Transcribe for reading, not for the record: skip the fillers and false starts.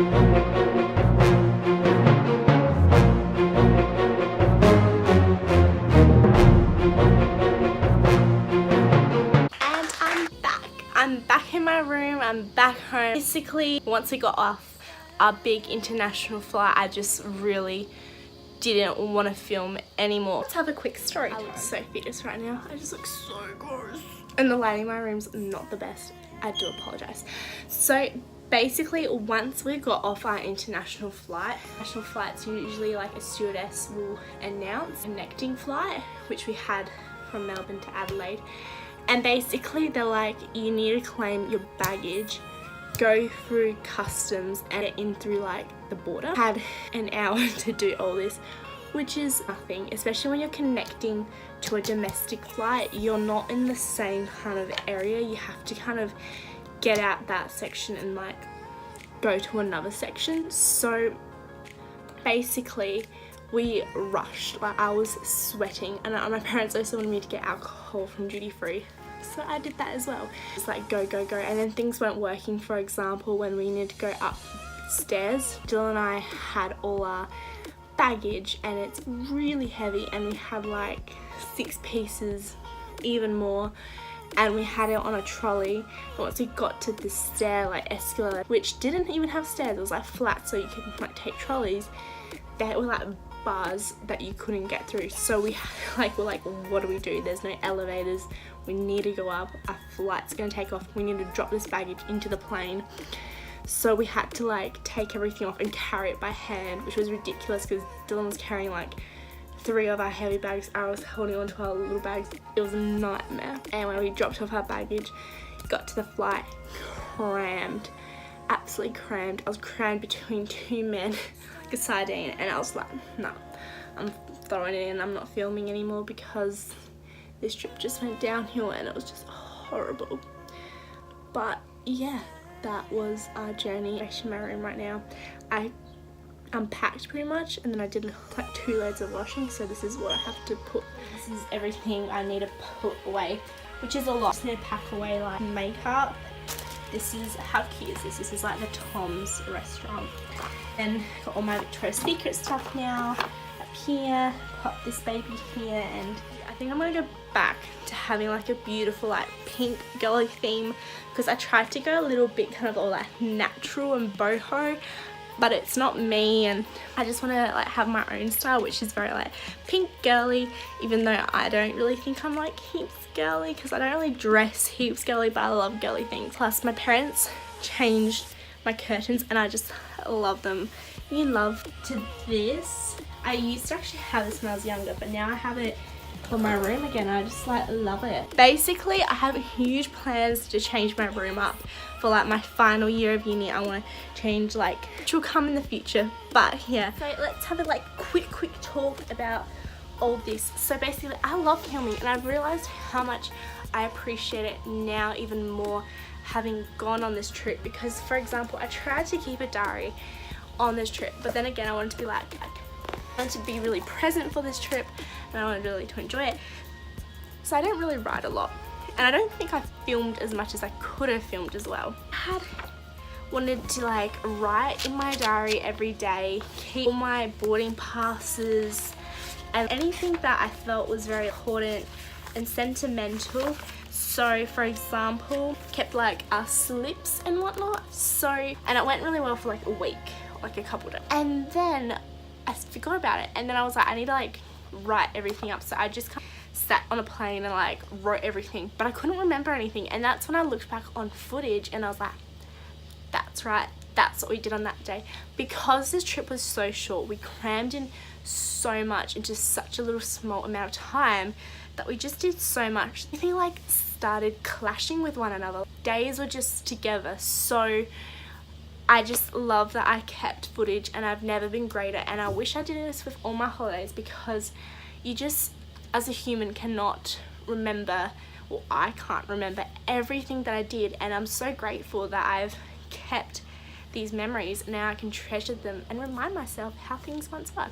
I'm back in my room, I'm back home. Basically, once we got off our big international flight, I just really didn't want to film anymore. Let's have a quick story. I look so fierce right now. I just look so gross. And the lighting in my room's not the best. I do apologize. So basically, once we got off our international flights usually like a stewardess will announce a connecting flight, which we had from Melbourne to Adelaide. And basically they're like, you need to claim your baggage, go through customs and get in through like the border. Had an hour to do all this, which is nothing, especially when you're connecting to a domestic flight. You're not in the same kind of area. You have to kind of get out that section and like go to another section. So basically we rushed. Like, I was sweating, and my parents also wanted me to get alcohol from duty free, so I did that as well. It's like go, and then things weren't working. For example, when we needed to go upstairs, Dylan and I had all our baggage and it's really heavy, and we had like 6 pieces, even more, and we had it on a trolley. And once we got to the stair, like escalator, which didn't even have stairs, it was like flat, so you could like take trolleys, they were like bars that you couldn't get through. So we're like, what do we do? There's no elevators, we need to go up, our flight's gonna take off, we need to drop this baggage into the plane. So we had to like take everything off and carry it by hand, which was ridiculous because Dylan was carrying like 3 of our heavy bags, I was holding on to our little bags. It was a nightmare. And when we dropped off our baggage, got to the flight, crammed, absolutely crammed. I was crammed between 2 men like a sardine, and I was like, no, I'm throwing it in, I'm not filming anymore, because this trip just went downhill and it was just horrible. But yeah, that was our journey. I'm in my room right now. I unpacked pretty much, and then I did like 2 loads of washing, so this is what I have to put. This is everything I need to put away, which is a lot. I just need to pack away like makeup. This is, how cute is this? This is like the Tom's restaurant. And got all my Victoria's Secret stuff now up here. Pop this baby here, and I think I'm gonna go back to having like a beautiful like pink girly theme, because I tried to go a little bit kind of all like natural and boho, but it's not me, and I just want to like have my own style, which is very like pink girly, even though I don't really think I'm like heaps girly, because I don't really dress heaps girly, but I love girly things. Plus my parents changed my curtains and I just love them. You love to this. I used to actually have this when I was younger, but now I have it for my room again. I just like love it. Basically, I have huge plans to change my room up for like my final year of uni. I want to change, like, which will come in the future, but yeah. So let's have a like quick talk about all this. So basically, I love filming, and I've realized how much I appreciate it now even more, having gone on this trip. Because for example, I tried to keep a diary on this trip, but then again I wanted to be like, I wanted to be really present for this trip, and I wanted really to enjoy it, so I didn't really write a lot, and I don't think I filmed as much as I could have filmed as well. I had wanted to like write in my diary every day, keep all my boarding passes and anything that I felt was very important and sentimental. So for example, kept like our slips and whatnot. So, and it went really well for like a week, like a couple days, and then I forgot about it, and then I was like, I need to like write everything up. So I just kind of sat on a plane and like wrote everything, but I couldn't remember anything. And that's when I looked back on footage and I was like, that's right, that's what we did on that day. Because this trip was so short, we crammed in so much into such a little small amount of time that we just did so much. Everything like started clashing with one another. Days were just together. So I just love that I kept footage, and I've never been greater, and I wish I did this with all my holidays, because you just, as a human, cannot remember, well, I can't remember everything that I did, and I'm so grateful that I've kept these memories. Now I can treasure them and remind myself how things once were.